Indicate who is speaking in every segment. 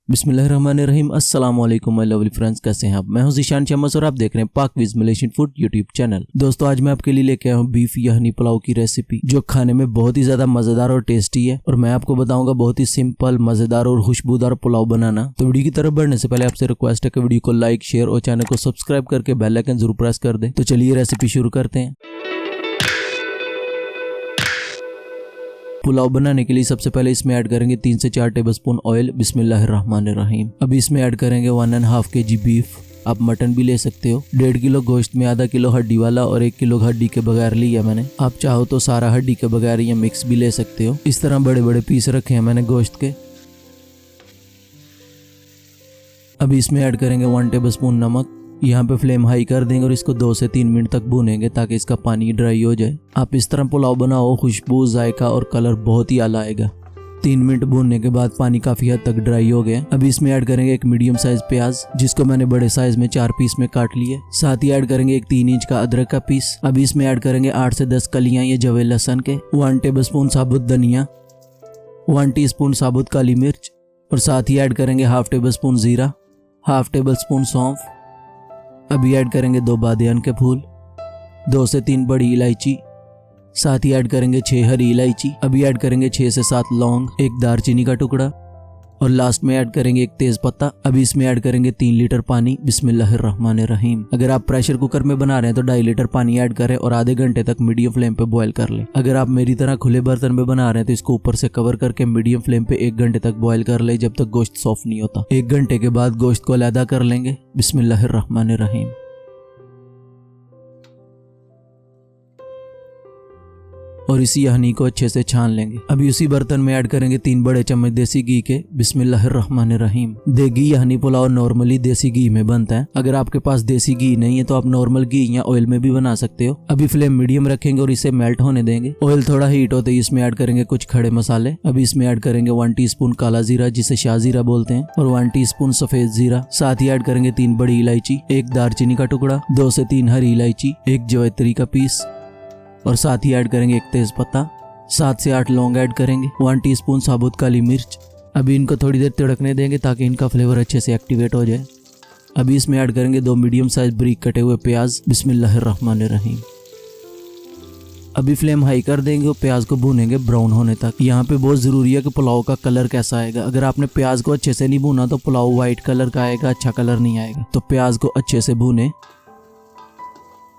Speaker 1: बिस्मिल्लाहिर्रहमानिर्रहीम। अस्सलाम वालेकुम माय लवली फ्रेंड्स, कैसे हैं आप? मैं हूं ज़ीशान चम्मस और आप देख रहे हैं पाक with Malaysian food YouTube channel. दोस्तों, आज मैं आपके लिए लेके आया हूं बीफ यानी पुलाव की रेसिपी, जो खाने में बहुत ही ज्यादा मजेदार और टेस्टी है। और मैं आपको बताऊंगा बहुत ही सिंपल, मजेदार और खुशबूदार पुलाव बनाना। तो वीडियो की तरफ बढ़ने से पहले आपसे रिक्वेस्ट है कि वीडियो को लाइक, शेयर और चैनल को सब्सक्राइब करके बेल आइकन जरूर प्रेस कर दें। तो चलिए रेसिपी शुरू करते हैं। पुलाव बनाने के लिए सबसे पहले इसमें ऐड करेंगे 3 से 4 टेबलस्पून ऑयल। बिस्मिल्लाहिर्रहमानिर्रहीम। अभी इसमें ऐड करेंगे 1.5 kg बीफ। आप मटन भी ले सकते हो। 1.5 किलो गोश्त में आधा किलो हड्डी वाला और 1 किलो हड्डी के बगैर लिया मैंने। आप चाहो तो सारा हड्डी के बगैर या मिक्स भी ले सकते हो। इस तरह बड़े बड़े पीस रखे हैं मैंने गोश्त के। अभी इसमें ऐड करेंगे 1 टेबलस्पून नमक। यहाँ पे फ्लेम हाई कर देंगे और इसको 2 से 3 मिनट तक भूनेंगे ताकि इसका पानी ड्राई हो जाए। आप इस तरह पुलाव बनाओ, खुशबू, जायका और कलर बहुत ही आला आएगा। 3 मिनट भूनने के बाद पानी काफी हद तक ड्राई हो गया। अभी इसमें ऐड करेंगे एक मीडियम साइज प्याज, जिसको मैंने बड़े साइज में 4 पीस में काट लिए। साथ ही ऐड करेंगे एक 3 इंच का अदरक का पीस। अभी इसमें ऐड करेंगे 8 से 10 कलियां ये जवे लहसुन के, 1 टेबलस्पून साबुत धनिया, 1 टीस्पून साबुत काली मिर्च और साथ ही ऐड करेंगे 1/2 टेबलस्पून जीरा, 1/2 टेबलस्पून सौंफ। अभी ऐड करेंगे 2 बादियान के फूल, 2 से 3 बड़ी इलायची, साथ ही ऐड करेंगे 6 हरी इलायची। अभी ऐड करेंगे 6 से 7 लौंग, 1 दालचीनी का टुकड़ा और लास्ट में ऐड करेंगे 1 तेज पत्ता। अभी इसमें ऐड करेंगे 3 लीटर पानी। बिस्मिल्लाहिर्रहमानिर्रहीम। अगर आप प्रेशर कुकर में बना रहे हैं तो 2.5 लीटर पानी ऐड करें और आधे घंटे तक मीडियम फ्लेम पे बॉयल कर लें। अगर आप मेरी तरह खुले बर्तन में बना रहे हैं तो इसको ऊपर से कवर करके मीडियम फ्लेम पे 1 घंटे तक बॉयल कर ले, जब तक गोश्त सॉफ्ट नहीं होता। 1 घंटे के बाद गोश्त को अलहदा कर लेंगे। बिस्मिल्लाहिर्रहमानिर्रहीम। और इसी यहनी को अच्छे से छान लेंगे। अभी उसी बर्तन में ऐड करेंगे 3 बड़े चम्मच देसी घी के। बिस्मिल्लाहिर्रहमानिर्रहीम। देगी यहनी पुलाव नॉर्मली देसी घी में बनता है। अगर आपके पास देसी घी नहीं है तो आप नॉर्मल घी या ऑयल में भी बना सकते हो। अभी फ्लेम मीडियम रखेंगे और इसे मेल्ट होने देंगे। ऑयल थोड़ा हीट होते ही इसमें ऐड करेंगे कुछ खड़े मसाले। अभी इसमें ऐड करेंगे 1 टीस्पून काला जीरा, जिसे शाह जीरा बोलते हैं, और 1 टीस्पून सफेद जीरा। साथ ही ऐड करेंगे 3 बड़ी इलायची, 1 दालचीनी का टुकड़ा, 2 से 3 हरी इलायची, 1 जवैत्री का पीस और साथ ही ऐड करेंगे 1 तेज पत्ता। 7 से 8 लौंग ऐड करेंगे, 1 टीस्पून साबुत काली मिर्च। अभी इनको थोड़ी देर तड़कने देंगे ताकि इनका फ्लेवर अच्छे से एक्टिवेट हो जाए। अभी इसमें ऐड करेंगे 2 मीडियम साइज बारीक कटे हुए प्याज। बिस्मिल्लाहिर्रहमानिर्रहीम। अभी फ्लेम हाई कर देंगे और प्याज को भूनेंगे ब्राउन होने तक। यहाँ पे बहुत जरूरी है कि पुलाव का कलर कैसा आएगा। अगर आपने प्याज को अच्छे से नहीं भूना तो पुलाव व्हाइट कलर का आएगा, अच्छा कलर नहीं आएगा। तो प्याज को अच्छे से भूने।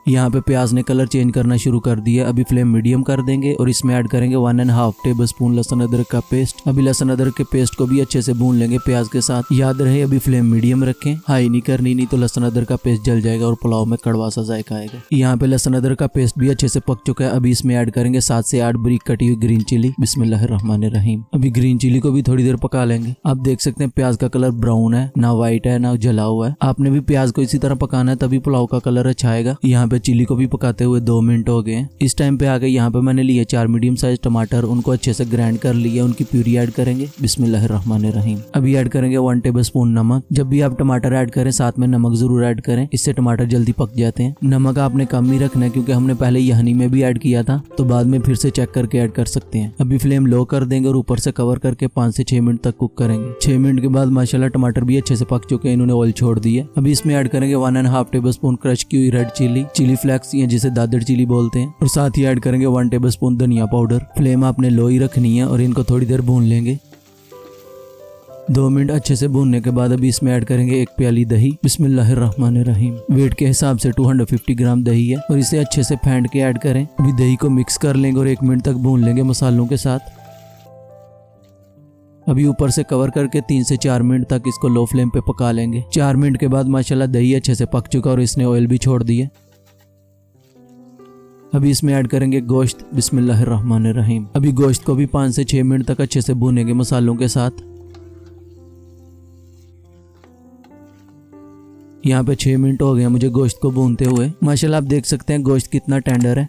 Speaker 1: यहाँ पे प्याज ने कलर चेंज करना शुरू कर दिया। अभी फ्लेम मीडियम कर देंगे और इसमें ऐड करेंगे 1.5 टेबलस्पून लहसुन अदरक का पेस्ट। अभी लहसुन अदरक के पेस्ट को भी अच्छे से भून लेंगे प्याज के साथ। याद रहे अभी फ्लेम मीडियम रखें, हाई नहीं करनी, नहीं तो लहसुन अदरक का पेस्ट जल जाएगा और पुलाव में कड़वा सा जायका आएगा। यहाँ पे लहसुन अदरक का पेस्ट भी अच्छे से पक चुका है। अभी इसमें ऐड करेंगे 7 से 8 बारीक कटी हुई ग्रीन चिली। बिस्मिल्लाहिर्रहमानिर्रहीम। अभी ग्रीन चिली को भी थोड़ी देर पका लेंगे। आप देख सकते हैं प्याज का कलर ब्राउन है, ना व्हाइट है ना जला हुआ है। आपने भी प्याज को इसी तरह पकाना है, तभी पुलाव का कलर अच्छा आएगा। यहाँ पे चिली को भी पकाते हुए 2 मिनट हो गए। इस टाइम पे आगे यहाँ पे मैंने लिए 4 मीडियम साइज टमाटर, उनको अच्छे से ग्राइंड कर लिए, उनकी प्यूरी ऐड करेंगे। बिस्मिल्लाहिर्रहमानिर्रहीम। अभी ऐड करेंगे 1 टेबलस्पून नमक। जब भी आप टमाटर ऐड करें साथ में नमक जरूर ऐड करें, इससे टमाटर जल्दी पक जाते हैं। नमक आपने कम ही रखना है क्योंकि हमने पहले यहनी में भी ऐड किया था, तो बाद में फिर से चेक करके ऐड कर सकते हैं। अभी फ्लेम लो कर देंगे और ऊपर से कवर करके 5 से 6 मिनट तक कुक करेंगे। 6 मिनट के बाद माशाल्लाह टमाटर भी अच्छे से पक चुके हैं, इन्होंने ऑयल छोड़ दिया। अभी इसमें ऐड करेंगे 1.5 टेबलस्पून क्रश की हुई रेड चिली, चिली फ्लेक्स या जिसे दादर चिली बोलते हैं, और साथ ही ऐड करेंगे 1 टेबलस्पून धनिया पाउडर। फ्लेम आपने लो ही रखनी है और इनको थोड़ी देर भून लेंगे। 2 मिनट अच्छे से भूनने के बाद अभी इसमें ऐड करेंगे 1 प्याली दही। बिस्मिल्लाहिर्रहमानिर्रहीम। वेट के हिसाब से 250 ग्राम दही है और इसे अच्छे से फेंट के ऐड करें। अभी दही को मिक्स कर लेंगे और 1 मिनट तक भून लेंगे मसालों के साथ। अभी ऊपर से कवर करके 3 से 4 मिनट तक इसको लो फ्लेम पे पका लेंगे। 4 मिनट के बाद माशाल्लाह दही अच्छे से पक चुका और इसने ऑयल भी छोड़ दिया। अभी इसमें ऐड करेंगे गोश्त। बिस्मिल्लाहिर्रहमानिर्रहीम। अभी गोश्त को भी 5 से 6 मिनट तक अच्छे से भूनेंगे मसालों के साथ। यहाँ पे 6 मिनट हो गए मुझे गोश्त को भूनते हुए। माशाल्लाह आप देख सकते हैं गोश्त कितना टेंडर है।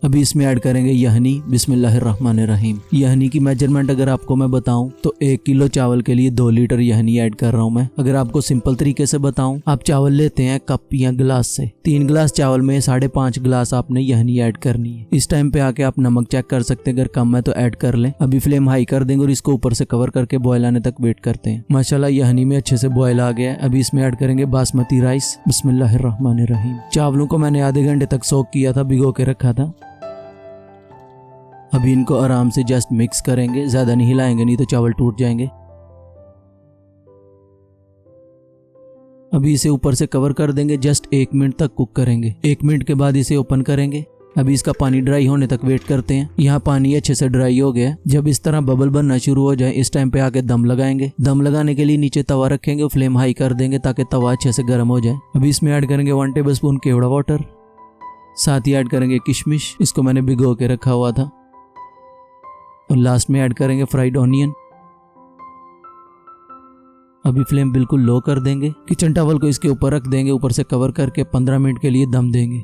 Speaker 1: अभी इसमें ऐड करेंगे यहनी। बिस्मिल्लाहिर्रहमानिर्रहीम। यहनी की मेजरमेंट अगर आपको मैं बताऊं तो 1 किलो चावल के लिए 2 लीटर यहनी ऐड कर रहा हूं मैं। अगर आपको सिंपल तरीके से बताऊं, आप चावल लेते हैं कप या गिलास से, 3 गिलास चावल में 5.5 गिलास आपने यहनी ऐड करनी है। इस टाइम पे आके आप नमक चेक कर सकते हैं, अगर कम है तो ऐड कर लें। अभी फ्लेम हाई कर देंगे और इसको ऊपर से कवर करके बॉयल आने तक वेट करते हैं। माशाल्लाह यहनी में अच्छे से बॉयल आ गया है। अभी इसमें ऐड करेंगे बासमती राइस। बिस्मिल्लाहिर्रहमानिर्रहीम। चावलों को मैंने आधे घंटे तक सोक किया था, भिगो के रखा था। अभी इनको आराम से जस्ट मिक्स करेंगे, ज्यादा नहीं हिलाएंगे नहीं तो चावल टूट जाएंगे। अभी इसे ऊपर से कवर कर देंगे, जस्ट 1 मिनट तक कुक करेंगे। 1 मिनट के बाद इसे ओपन करेंगे। अभी इसका पानी ड्राई होने तक वेट करते हैं। यहाँ पानी अच्छे से ड्राई हो गया। जब इस तरह बबल बनना शुरू हो जाए, इस टाइम पे आके दम लगाएंगे। दम लगाने के लिए नीचे तवा रखेंगे और फ्लेम हाई कर देंगे ताकि तवा अच्छे से गर्म हो जाए। अभी इसमें ऐड करेंगे 1 टेबलस्पून केवड़ा वाटर, साथ ही ऐड करेंगे किशमिश, इसको मैंने भिगो के रखा हुआ था, और लास्ट में ऐड करेंगे फ्राइड ऑनियन। अभी फ्लेम बिल्कुल लो कर देंगे। किचन टॉवल को इसके ऊपर रख देंगे, ऊपर से कवर करके 15 मिनट के लिए दम देंगे।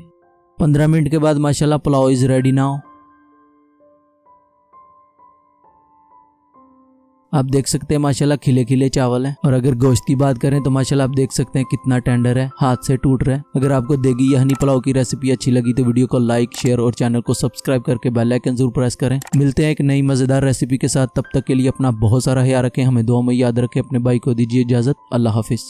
Speaker 1: 15 मिनट के बाद माशाल्लाह पुलाव इज रेडी नाउ। आप देख सकते हैं माशाल्लाह खिले खिले चावल हैं। और अगर गोश्त की बात करें तो माशाल्लाह आप देख सकते हैं कितना टेंडर है, हाथ से टूट रहा है। अगर आपको देगी यहनी पुलाव की रेसिपी अच्छी लगी तो वीडियो को लाइक, शेयर और चैनल को सब्सक्राइब करके बेल आइकन जरूर प्रेस करें। मिलते हैं एक नई मजेदार रेसिपी के साथ, तब तक के लिए अपना बहुत सारा ख्याल रखें, हमें दुआ में याद रखें। अपने भाई को दीजिए इजाजत। अल्लाह हाफिज।